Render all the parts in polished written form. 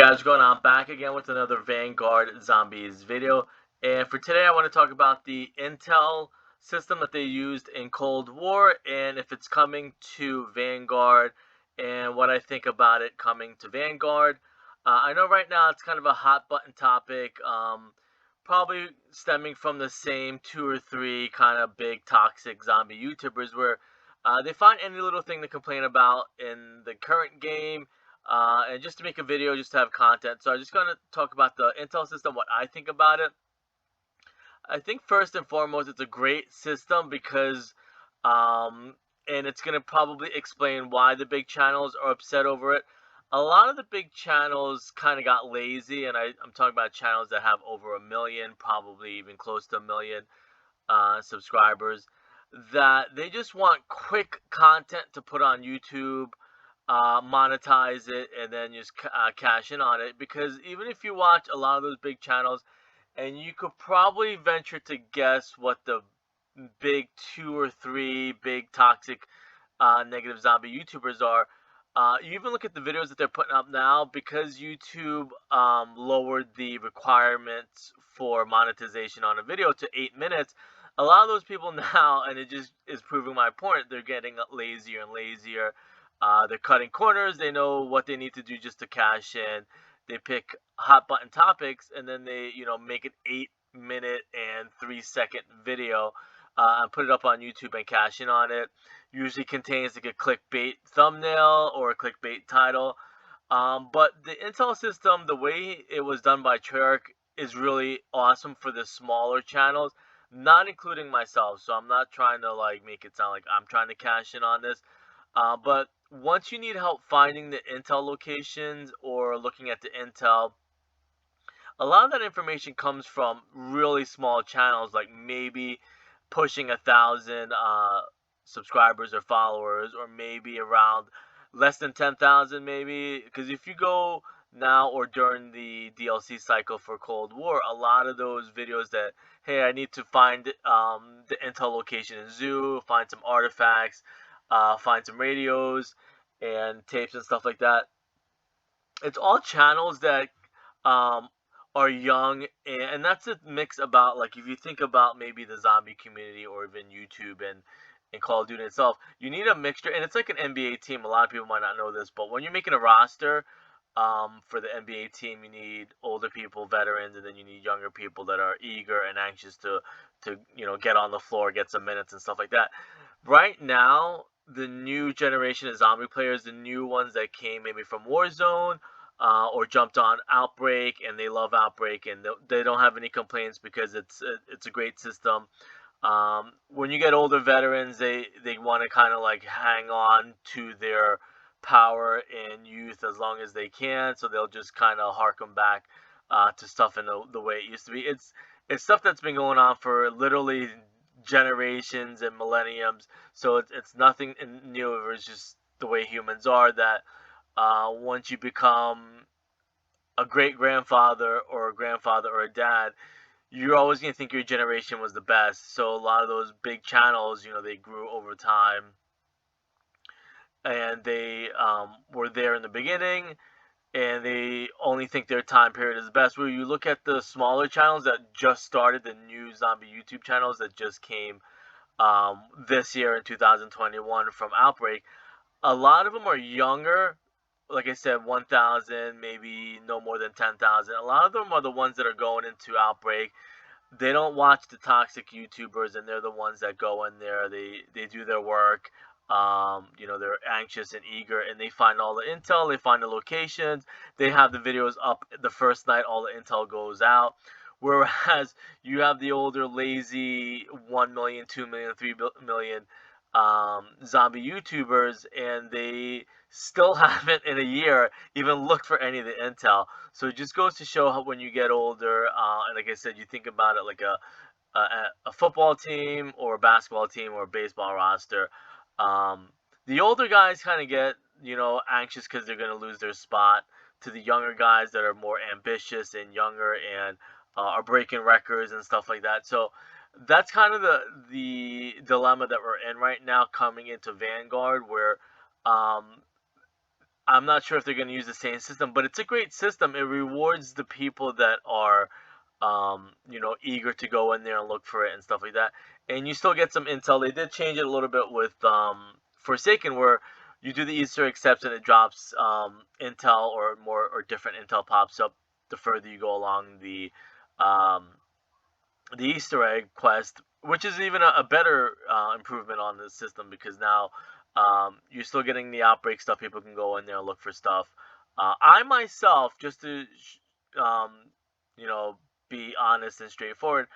Guys, what's going on? Back again with another Vanguard Zombies video. And for today, I want to talk about the Intel system that they used in Cold War and if it's coming to Vanguard and what I think about it coming to Vanguard. I know right now it's kind of a hot button topic, probably stemming from the same two or three kind of big toxic zombie YouTubers where they find any little thing to complain about in the current game and just to make a video, just to have content. So I'm just going to talk about the Intel system, what I think about it. I think first and foremost, it's a great system because, and it's going to probably explain why the big channels are upset over it. A lot of the big channels kind of got lazy, and I'm talking about channels that have over 1 million, probably even close to 1 million subscribers, that they just want quick content to put on YouTube, monetize it, and then just cash in on it. Because even if you watch a lot of those big channels, and you could probably venture to guess what the big two or three big toxic negative zombie YouTubers are. You even look at the videos that they're putting up now, because YouTube lowered the requirements for monetization on a video to 8 minutes. A lot of those people now, and it just is proving my point, they're getting lazier and lazier. They're cutting corners. They know what they need to do just to cash in. They pick hot button topics, and then they, make an 8 minute and 3 second video and put it up on YouTube and cash in on it. Usually contains like a clickbait thumbnail or a clickbait title. But the Intel system, the way it was done by Treyarch, is really awesome for the smaller channels, not including myself. So I'm not trying to make it sound like I'm trying to cash in on this. But once you need help finding the Intel locations or looking at the Intel, a lot of that information comes from really small channels, like maybe pushing 1,000 subscribers or followers, or maybe around less than 10,000 maybe. Because if you go now or during the DLC cycle for Cold War, a lot of those videos that, hey, I need to find the Intel location in Zoo, find some artifacts, find some radios and tapes and stuff like that. It's all channels that are young, and that's a mix about, like, if you think about maybe the zombie community or even YouTube and Call of Duty itself, you need a mixture, and it's like an NBA team. A lot of people might not know this, but when you're making a roster for the NBA team, you need older people, veterans, and then you need younger people that are eager and anxious to get on the floor, get some minutes and stuff like that. Right now, the new generation of zombie players, the new ones that came maybe from Warzone or jumped on Outbreak, and they love Outbreak, and they don't have any complaints because it's a great system. When you get older veterans, they want to kind of like hang on to their power and youth as long as they can, so they'll just kind of harken back to stuff in the way it used to be. It's stuff that's been going on for literally generations and millenniums, so it's nothing new. It's just the way humans are, that once you become a great grandfather or a grandfather or a dad, you're always going to think your generation was the best. So a lot of those big channels, they grew over time, and they were there in the beginning, and they only think their time period is the best. Where you look at the smaller channels that just started, the new zombie YouTube channels that just came this year in 2021 from Outbreak, a lot of them are younger. Like I said, 1,000, maybe no more than 10,000. A lot of them are the ones that are going into Outbreak. They don't watch the toxic YouTubers, and they're the ones that go in there. They do their work. They're anxious and eager, and they find all the intel. They find the locations. They have the videos up the first night. All the intel goes out. Whereas you have the older, lazy 1 million, 2 million, 3 million zombie YouTubers, and they still haven't in a year even looked for any of the intel. So it just goes to show how when you get older, and like I said, you think about it like a football team or a basketball team or a baseball roster. The older guys kind of get anxious because they're going to lose their spot to the younger guys that are more ambitious and younger and are breaking records and stuff like that. So that's kind of the dilemma that we're in right now coming into Vanguard, where I'm not sure if they're going to use the same system, but it's a great system. It rewards the people that are, eager to go in there and look for it and stuff like that. And you still get some intel. They did change it a little bit with Forsaken, where you do the Easter accepts and it drops intel or more or different intel pops up the further you go along um, the Easter egg quest, which is even a better improvement on the system because now you're still getting the outbreak stuff. People can go in there and look for stuff. I myself, just to um, you know, be honest and straightforward,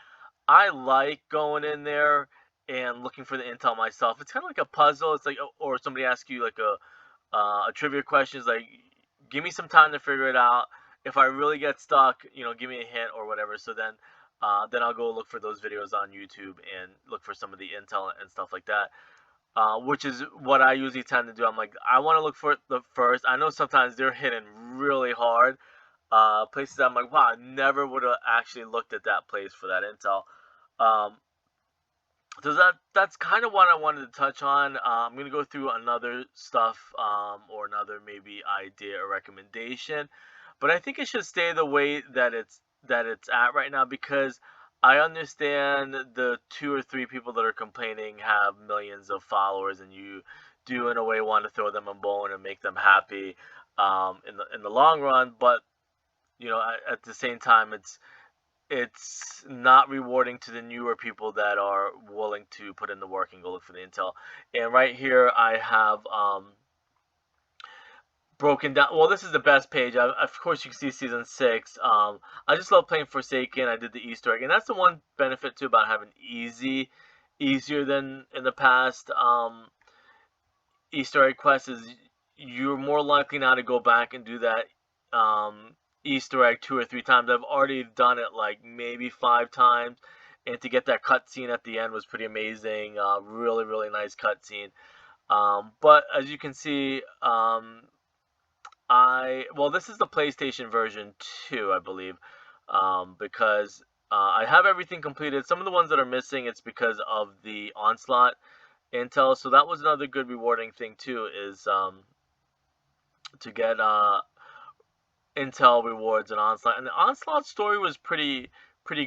I like going in there and looking for the intel myself. It's kind of like a puzzle. It's like, or somebody asks you like a trivia question. Is like, give me some time to figure it out. If I really get stuck, give me a hint or whatever. So then I'll go look for those videos on YouTube and look for some of the intel and stuff like that. Which is what I usually tend to do. I'm like, I want to look for it the first. I know sometimes they're hidden really hard. Places that I'm like, wow, I never would have actually looked at that place for that intel. Um, so that's kind of what I wanted to touch on. I'm gonna go through another stuff, or another maybe idea or recommendation, but I think it should stay the way that it's at right now because I understand the two or three people that are complaining have millions of followers, and you do in a way want to throw them a bone and make them happy, in the long run. But at the same time, it's not rewarding to the newer people that are willing to put in the work and go look for the intel. And right here I have broken down. Well, this is the best page. Of course, you can see season 6. I just love playing Forsaken. I did the Easter egg, and that's the one benefit too about having easier than in the past. Easter egg quest is you're more likely now to go back and do that Easter egg 2 or 3 times. I've already done it like maybe 5 times, and to get that cutscene at the end was pretty amazing. Really, really nice cutscene. But as you can see, this is the PlayStation version 2, I believe, because I have everything completed. Some of the ones that are missing, it's because of the Onslaught intel. So that was another good rewarding thing too, is to get intel rewards and Onslaught. And the Onslaught story was pretty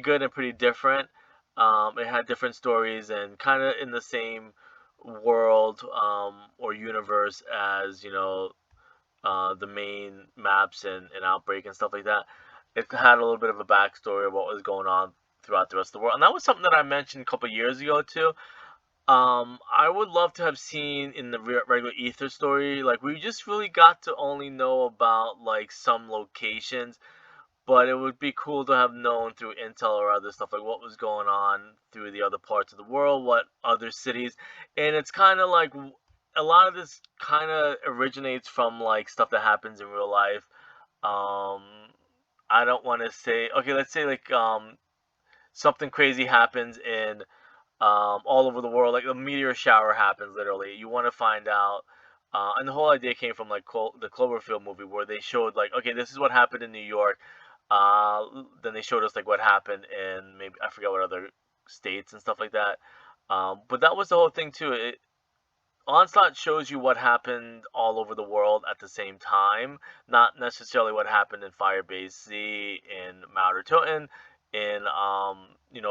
good and pretty different. It had different stories and kind of in the same world or universe as the main maps and Outbreak and stuff like that. It had a little bit of a backstory of what was going on throughout the rest of the world, and that was something that I mentioned a couple years ago too. I would love to have seen in the regular Ether story, like we just really got to only know about like some locations, but it would be cool to have known through intel or other stuff like what was going on through the other parts of the world, what other cities, and it's kind of like a lot of this kind of originates from like stuff that happens in real life. Um, I don't want to say okay, let's say like something crazy happens in all over the world. Like a meteor shower happens, literally. You want to find out. And the whole idea came from like the Cloverfield movie, where they showed like, okay, this is what happened in New York. Then they showed us like what happened in maybe I forget what other states and stuff like that. But that was the whole thing too. Onslaught shows you what happened all over the world at the same time, not necessarily what happened in Firebase Z, in Mouter Toten, in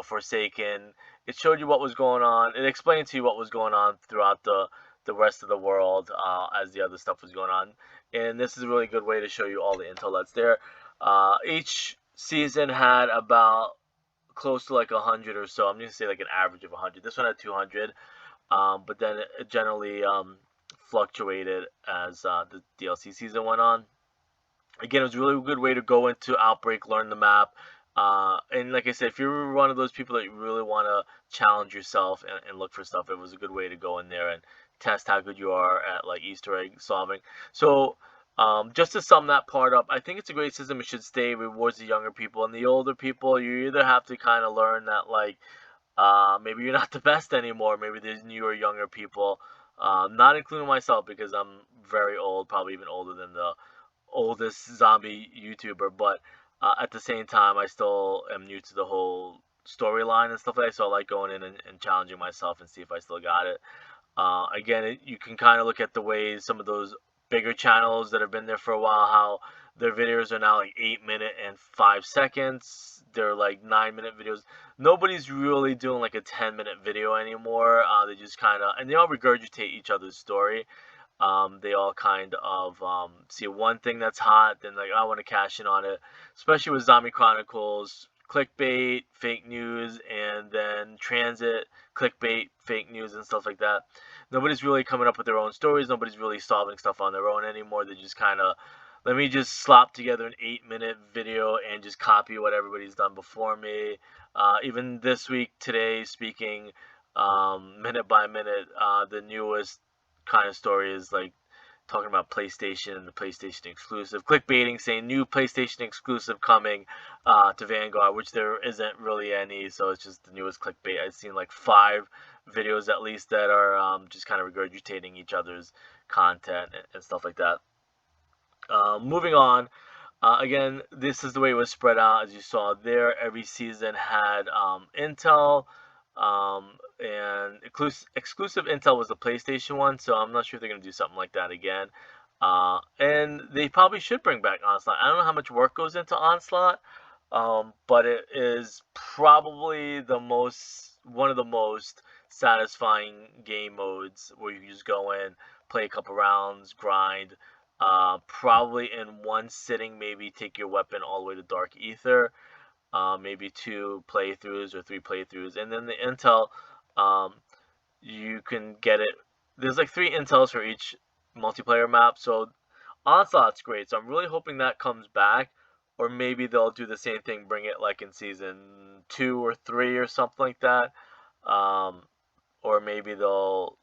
Forsaken. It showed you what was going on. It explained to you what was going on throughout the rest of the world as the other stuff was going on. And this is a really good way to show you all the intel that's there. Each season had about close to like 100 or so. I'm gonna say like an average of 100. This one had 200. But then it generally fluctuated as the DLC season went on. Again, it was a really good way to go into Outbreak, learn the map, and like I said, if you're one of those people that you really want to challenge yourself and look for stuff, it was a good way to go in there and test how good you are at like Easter egg solving. So just to sum that part up, I think it's a great system. It should stay, rewards the younger people, and the older people, you either have to kind of learn that like maybe you're not the best anymore. Maybe there's newer, younger people, not including myself because I'm very old, probably even older than the oldest zombie YouTuber. But at the same time, I still am new to the whole storyline and stuff like that. So I like going in and challenging myself and see if I still got it. Again, you can kind of look at the ways some of those bigger channels that have been there for a while, how their videos are now like 8 minutes and 5 seconds. They're like 9 minute videos. Nobody's really doing like a 10 minute video anymore. They just kind of, and they all regurgitate each other's story. They all kind of see one thing that's hot, then like I want to cash in on it. Especially with Zombie Chronicles, clickbait, fake news, and then transit, clickbait, fake news, and stuff like that. Nobody's really coming up with their own stories. Nobody's really solving stuff on their own anymore. They just kind of, let me just slop together an 8 minute video and just copy what everybody's done before me. Even this week, today, speaking minute by minute, the newest kind of story is like talking about PlayStation and the PlayStation exclusive, clickbaiting, saying new PlayStation exclusive coming to Vanguard, which there isn't really any, so it's just the newest clickbait. I've seen like 5 videos at least that are just kind of regurgitating each other's content and stuff like that. Moving on, again, this is the way it was spread out, as you saw there. Every season had Intel, and exclusive Intel was the PlayStation one, so I'm not sure if they're going to do something like that again. And they probably should bring back Onslaught. I don't know how much work goes into Onslaught, but it is probably one of the most satisfying game modes where you can just go in, play a couple rounds, grind, probably in one sitting, maybe take your weapon all the way to Dark Ether. Maybe 2 playthroughs or 3 playthroughs, and then the intel, you can get it. There's like 3 intels for each multiplayer map, so Onslaught's great. So I'm really hoping that comes back, or maybe they'll do the same thing, bring it like in season 2 or 3 or something like that, or maybe they'll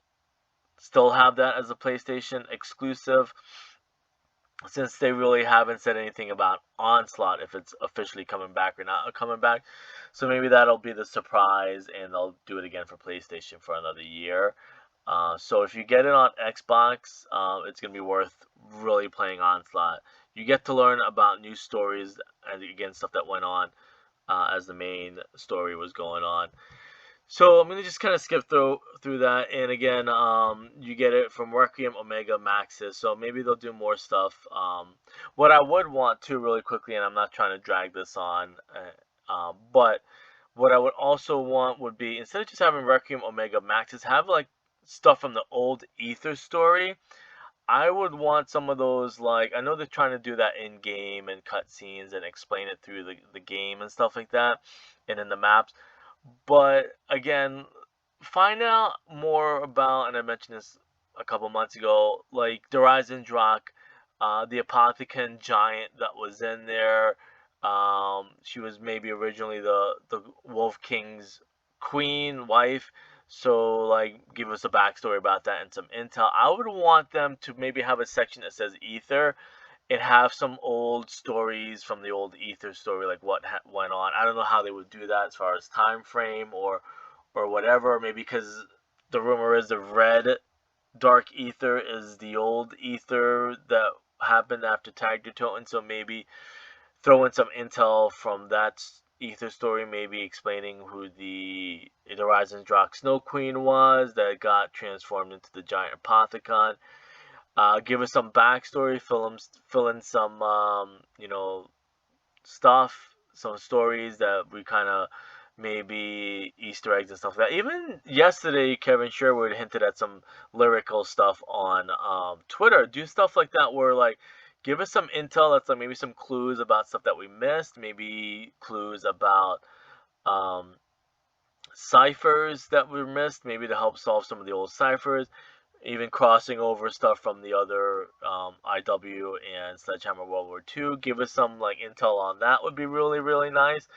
still have that as a PlayStation exclusive, since they really haven't said anything about Onslaught, if it's officially coming back or not coming back. So maybe that'll be the surprise, and they'll do it again for PlayStation for another year. So if you get it on Xbox, it's going to be worth really playing Onslaught. You get to learn about new stories, and again, stuff that went on as the main story was going on. So I'm going to just kind of skip through that, and again, you get it from Requiem, Omega, Maxis, so maybe they'll do more stuff. What I would want to, really quickly, and I'm not trying to drag this on, but what I would also want would be, instead of just having Requiem, Omega, Maxis, have like stuff from the old Ether story. I would want some of those, like, I know they're trying to do that in-game and cutscenes and explain it through the game and stuff like that, and in the maps. But again, find out more about, and I mentioned this a couple months ago, like Derizen Drak, the Apothicon giant that was in there. She was maybe originally the Wolf King's queen, wife. So, like, give us a backstory about that and some intel. I would want them to maybe have a section that says Ether, and have some old stories from the old Ether story, like what went on. I don't know how they would do that as far as time frame or whatever. Maybe because the rumor is the red Dark Ether is the old Ether that happened after Tag Your Totem. So maybe throw in some intel from that Ether story, maybe explaining who the Horizons Drak Snow Queen was that got transformed into the giant Apothicon. Give us some backstory, fill in some, stuff, some stories that we kind of, maybe Easter eggs and stuff like that. Even yesterday, Kevin Sherwood hinted at some lyrical stuff on Twitter. Do stuff like that where, like, give us some intel that's like maybe some clues about stuff that we missed, maybe clues about ciphers that we missed, maybe to help solve some of the old ciphers. Even crossing over stuff from the other IW and Sledgehammer World War II. Give us some like intel on that would be really, really nice.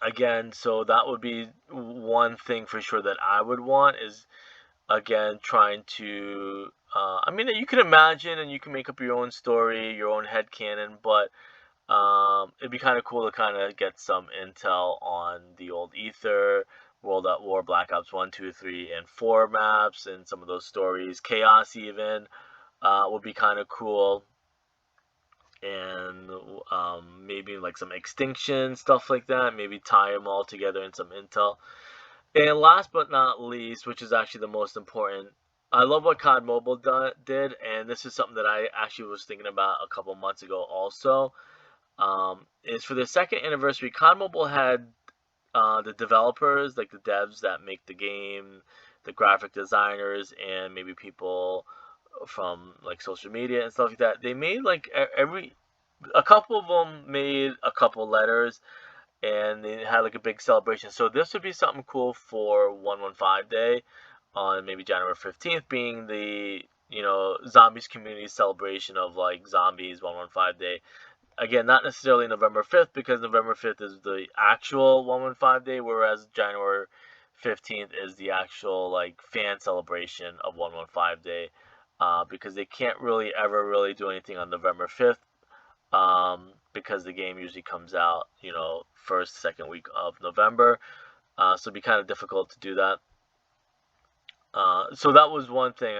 Again, so that would be one thing for sure that I would want, is, again, trying to, I mean, you can imagine and you can make up your own story, your own headcanon, but it'd be kind of cool to kind of get some intel on the old Ether, World at War, Black Ops 1, 2, 3, and 4 maps, and some of those stories. Chaos even would be kind of cool. And maybe like some extinction, stuff like that. Maybe tie them all together in some intel. And last but not least, which is actually the most important, I love what COD Mobile did, and this is something that I actually was thinking about a couple months ago also. Is for the second anniversary, COD Mobile had the developers, like the devs that make the game, the graphic designers, and maybe people from like social media and stuff like that. They made like a couple of them made a couple letters, and they had like a big celebration. So this would be something cool for 115 Day on maybe January 15th, being the zombies community celebration of like zombies 115 Day. Again, not necessarily November 5th, because November 5th is the actual 115 Day, whereas January 15th is the actual like fan celebration of 115 Day. Because they can't really ever really do anything on November 5th, because the game usually comes out, first, second week of November. So it'd be kind of difficult to do that. So that was one thing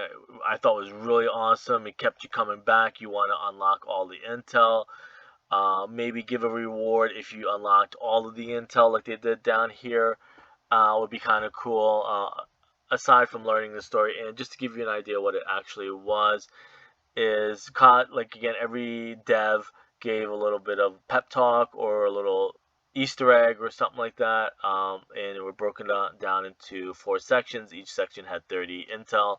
I thought was really awesome. It kept you coming back. You want to unlock all the intel. Maybe give a reward if you unlocked all of the intel like they did down here. Would be kind of cool. Aside from learning the story, and just to give you an idea what it actually was, is caught like again every dev gave a little bit of pep talk or a little Easter egg or something like that, and it were broken down into 4 sections. Each section had 30 intel.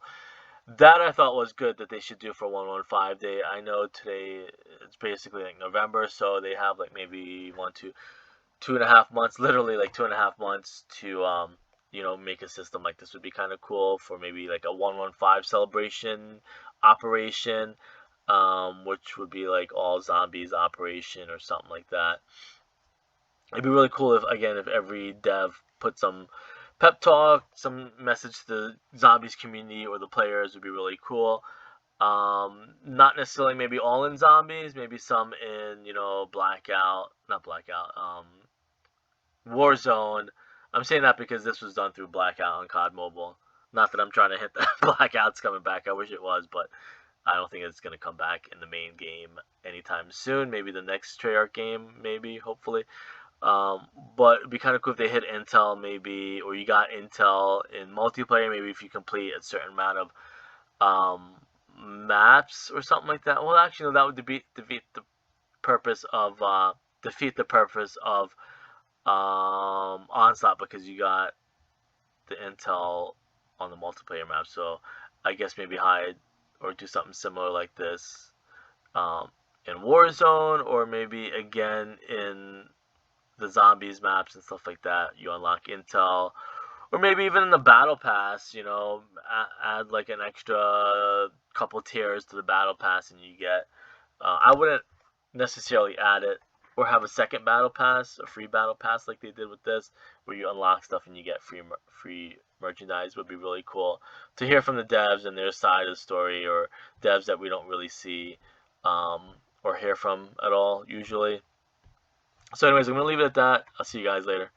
That I thought was good that they should do for 115 Day. I know today it's basically like November, so they have like maybe 2.5 months, literally like 2.5 months to make a system like this. Would be kind of cool for maybe like a 115 celebration operation, which would be like all zombies operation or something like that. It'd be really cool if every dev put some pep talk, some message to the zombies community or the players. Would be really cool. Not necessarily maybe all in zombies, maybe some in blackout, not blackout, Warzone. I'm saying that because this was done through blackout on COD Mobile. Not that I'm trying to hit that blackout's coming back. I wish it was, but I don't think it's going to come back in the main game anytime soon. Maybe the next Treyarch game, maybe, hopefully. But it'd be kind of cool if they hit intel, maybe, or you got intel in multiplayer, maybe if you complete a certain amount of maps or something like that. Well, actually, no, that would defeat the purpose of Onslaught, because you got the intel on the multiplayer map. So I guess maybe hide or do something similar like this in Warzone, or maybe again in the zombies maps and stuff like that. You unlock intel, or maybe even in the battle pass. Add like an extra couple tiers to the battle pass, and you get. I wouldn't necessarily add it or have a second battle pass, a free battle pass like they did with this, where you unlock stuff and you get free merchandise. Would be really cool to hear from the devs and their side of the story, or devs that we don't really see or hear from at all usually. So anyways, I'm going to leave it at that. I'll see you guys later.